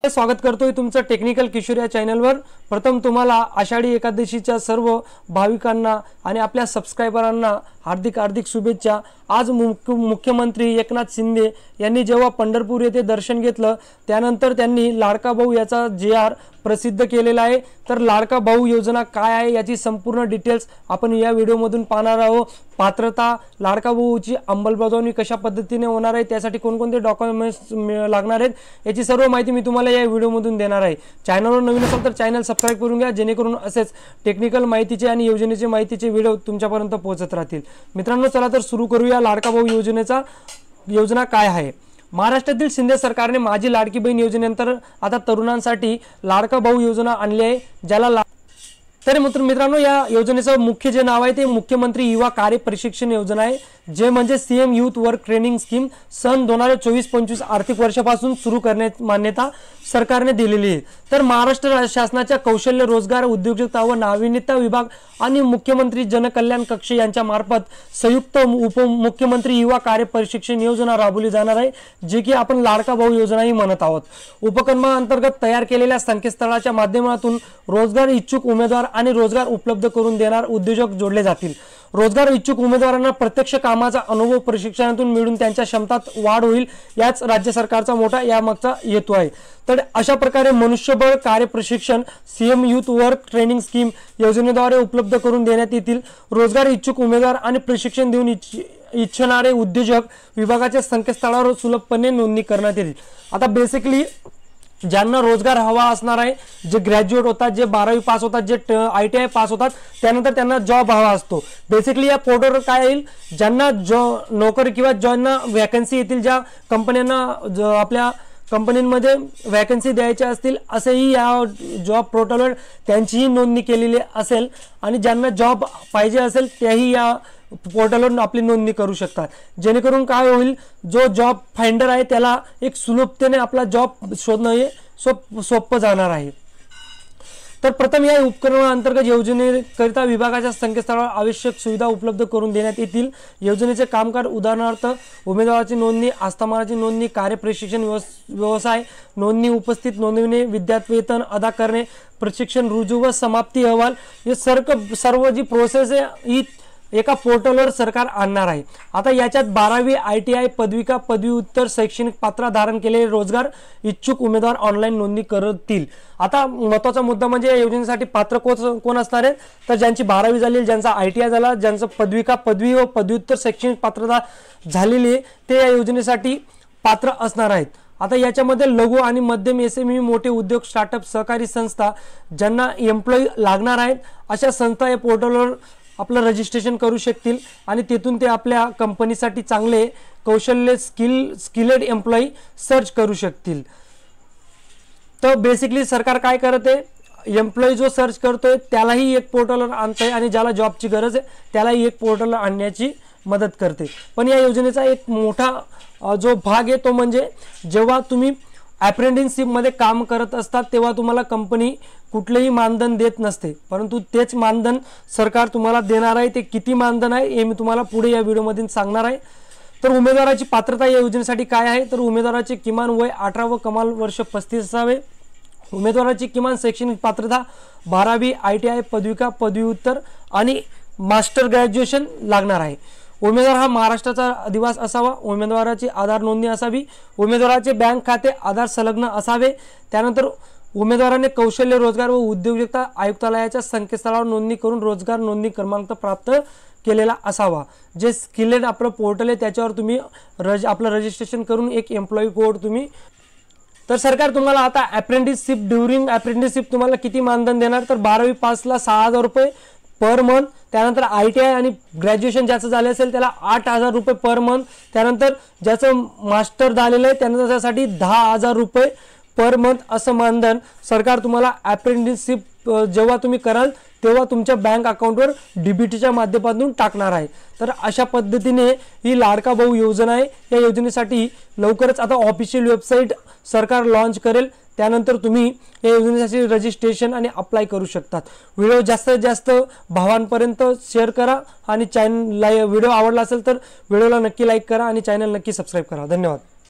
स्वागत करतोय तुमचं टेक्निकल किशोर या चॅनलवर। प्रथम तुम्हाला आषाढी एकादशीच्या सर्व भाविकांना आणि आपल्या सबस्क्रायबरांना हार्दिक शुभेच्छा। आज मुख्यमंत्री एकनाथ शिंदे यांनी जेव्हा पंढरपूर येथे दर्शन घेतलं त्यानंतर त्यांनी लाडका भाऊ याचा JR प्रसिद्ध केलेला आहे। तर लाडका भाऊ योजना काय आहे याची संपूर्ण डिटेल्स आपण या व्हिडिओमधून पाहणार आहोत। पात्रता, लाडका भाऊची अंमलबजावणी कशा पद्धतीने होणार आहे, त्यासाठी कोणकोणते डॉक्युमेंट्स लागणार आहेत याची सर्व माहिती मी तुम्हाला या व्हिडिओमधून देणार आहे। चॅनलवर नवीन असाल तर चॅनल सबस्क्राइब करून घ्या, जेणेकरून असेच टेक्निकल माहितीचे आणि योजनेचे माहितीचे व्हिडिओ तुमच्यापर्यंत पोहोचत राहतील। मित्रांनो, चला तर सुरू करूया लाडका भाऊ योजना काय आहे। महाराष्ट्रातील शिंदे सरकारने माझी लाडकी बहीण योजनेनंतर आता तरुणांसाठी लाडका भाऊ योजना आणली आहे, ज्याला तर मित्रांनो या योजनेचं मुख्य जे नाव आहे ते मुख्यमंत्री युवा कार्य प्रशिक्षण योजना आहे, जे म्हणजे CM youth work training scheme सन 2024-25 आर्थिक वर्षापासून सुरू करण्याची मान्यता सरकारने दिलेली आहे। तर महाराष्ट्र शासनाच्या कौशल्य, रोजगार, उद्योजकता व नाविन्यता विभाग आणि मुख्यमंत्री जनकल्याण कक्ष यांच्या मार्फत संयुक्त उपमुख्यमंत्री युवा कार्य प्रशिक्षण योजना राबवली जाणार आहे, जे की आपण लाडका भाऊ योजनाही म्हणत आहोत। उपक्रमाअंतर्गत तयार केलेल्या संकेतस्थळाच्या माध्यमातून रोजगार इच्छुक उमेदवार आणि रोजगार उपलब्ध करून देणार उद्योजक जोडले जातील। रोजगार इच्छुक उमेदवारांना प्रत्यक्ष कामाचा अनुभव प्रशिक्षणातून मिळून त्यांच्या क्षमतात वाढ होईल, याच राज्य सरकारचा मोठा यामागचा हेतू आहे। तर अशा प्रकारे मनुष्यबळ कार्य प्रशिक्षण CM youth work training scheme योजनेद्वारे उपलब्ध करून देण्यात येतील। रोजगार इच्छुक उमेदवार आणि प्रशिक्षण देऊन इच्छणारे उद्योजक विभागाच्या संकेतस्थळावर सुलभपणे नोंदणी करण्यात येईल। आता बेसिकली ज्यांना रोजगार हवा असणार आहे, जे ग्रॅज्युएट होतात, जे 12वी पास होतात, जे ITI पास होतात, त्यानंतर त्यांना जॉब हवा असतो। बेसिकली या पोर्टलवर काय येईल, ज्यांना नोकरी किंवा ज्यांना वॅकन्सी येतील, ज्या कंपन्यांना आपल्या कंपनीमध्ये वॅकन्सी द्यायच्या असतील, असेही या जॉब पोर्टलवर त्यांचीही नोंदणी केलेली असेल आणि ज्यांना जॉब पाहिजे असेल त्याही या पोर्टलवर आपली नोंदणी करू शकतात। जेणेकरून काय होईल, जो जॉब फाइंडर आहे त्याला एक सुलभतेने आपला जॉब शोधणं हे सोपं जाणार आहे। तर प्रथम या उपक्रमाअंतर्गत योजनेकरिता विभागाच्या संकेतस्थळावर आवश्यक सुविधा उपलब्ध करून देण्यात येतील। योजनेचे कामकाज उदाहरणार्थ उमेदवाराची नोंदणी, आस्थापनाची नोंदणी, कार्य प्रशिक्षण व्यवसाय नोंदणी, उपस्थित नोंदविणे, विद्यार्थी वेतन अदा करणे, प्रशिक्षण रुजू व समाप्ती अहवाल, हे सर्व जी प्रोसेस आहे ही एका पोर्टलवर सरकार आणणार आहे। आता याच्यात 12वी ITI पदविका, पदव्युत्तर शैक्षणिक पात्रता धारण केलेले रोजगार इच्छुक उमेदवार ऑनलाईन नोंदणी करतील। आता महत्त्वाचा मुद्दा म्हणजे या योजनेसाठी पात्र कोण असणार आहे, तर ज्यांची 12वी झाली, ज्यांचा ITI झाला, ज्यांचं पदविका, पदवी व पदव्युत्तर शैक्षणिक पात्रता झालेली आहे, ते या योजनेसाठी पात्र असणार आहेत। आता याच्यामध्ये लघु आणि मध्यम SME, मोठे उद्योग, स्टार्टअप, सहकारी संस्था ज्यांना एम्प्लॉई लागणार आहेत, अशा संस्था या पोर्टलवर आपलं रजिस्ट्रेशन करू शकतील आणि तिथून ते आपल्या कंपनीसाठी चांगले कौशल्य स्किलेड एम्प्लॉई सर्च करू शकतील। तर बेसिकली सरकार काय करते, एम्प्लॉई जो सर्च करतोय त्यालाही एक पोर्टलवर आणतंय आणि ज्याला जॉबची गरज आहे त्यालाही एक पोर्टलवर आणण्याची मदत करते। पण या योजनेचा एक मोठा जो भाग आहे तो म्हणजे जेव्हा तुम्ही अप्रेंटिसशिप मध्ये काम करत असतात तेव्हा तुम्हाला कंपनी कुठलेही मानधन देत नसते, परंतु तेच मानधन सरकार तुम्हाला देणार आहे। ते किती मानधन आहे हे मी तुम्हाला पुढे या व्हिडिओमध्ये सांगणार आहे। तर उमेदवाराची पात्रता या योजनेसाठी काय आहे, तर उमेदवाराचे किमान वय 18 व कमाल वर्ष 35 असावे। उमेदवाराची किमान शैक्षणिक पात्रता 12वी ITI पदविका, पदव्युत्तर आणि मास्टर ग्रॅज्युएशन लागणार आहे। उमेदवार हा महाराष्ट्राचा अधिवास असावा। उमेदवाराची आधार नोंदणी असावी। उमेदवाराचे बँक खाते आधार संलग्न असावे। त्यानंतर उमेदवाराने कौशल्य, रोजगार व उद्योजकता आयुक्तालयाच्या संकेतस्थळावर नोंदणी करून रोजगार नोंदणी क्रमांक प्राप्त केलेला असावा। जे स्किलेड आपलं पोर्टल आहे त्याच्यावर तुम्ही आपलं रजिस्ट्रेशन करून एक एम्प्लॉई कोड तुम्ही। तर सरकार तुम्हाला आता अप्रेंटिसशिप, ड्युरिंग अप्रेंटिसशिप तुम्हाला किती मानधन देणार, तर 12वी पासला 6,000 रुपये पर मंथ। त्यानंतर ITI आणि ग्रॅज्युएशन ज्याचं झालं असेल त्याला 8,000 रुपये पर मंथ। त्यानंतर ज्याचं मास्टर झालेलं आहे त्यांना त्यासाठी 10,000 रुपये पर मंथ असं मानधन सरकार तुम्हाला अप्रेंटिसशिप जेव्हा तुम्ही कराल तेव्हा तुमच्या बँक अकाउंटवर DBTच्या माध्यमातून टाकणार आहे। तर अशा पद्धतीने ही लाडका भाऊ योजना आहे। या योजनेसाठी लवकरच आता ऑफिशियल वेबसाईट सरकार लॉन्च करेल, त्यानंतर तुम्ही या योजनेसाठी रजिस्ट्रेशन आणि अप्लाय करू शकतात। व्हिडिओ जास्तीत जास्त भावांपर्यंत शेअर करा आणि व्हिडिओ आवडला असेल तर व्हिडिओला नक्की लाईक करा आणि चॅनल नक्की सबस्क्राइब करा। धन्यवाद।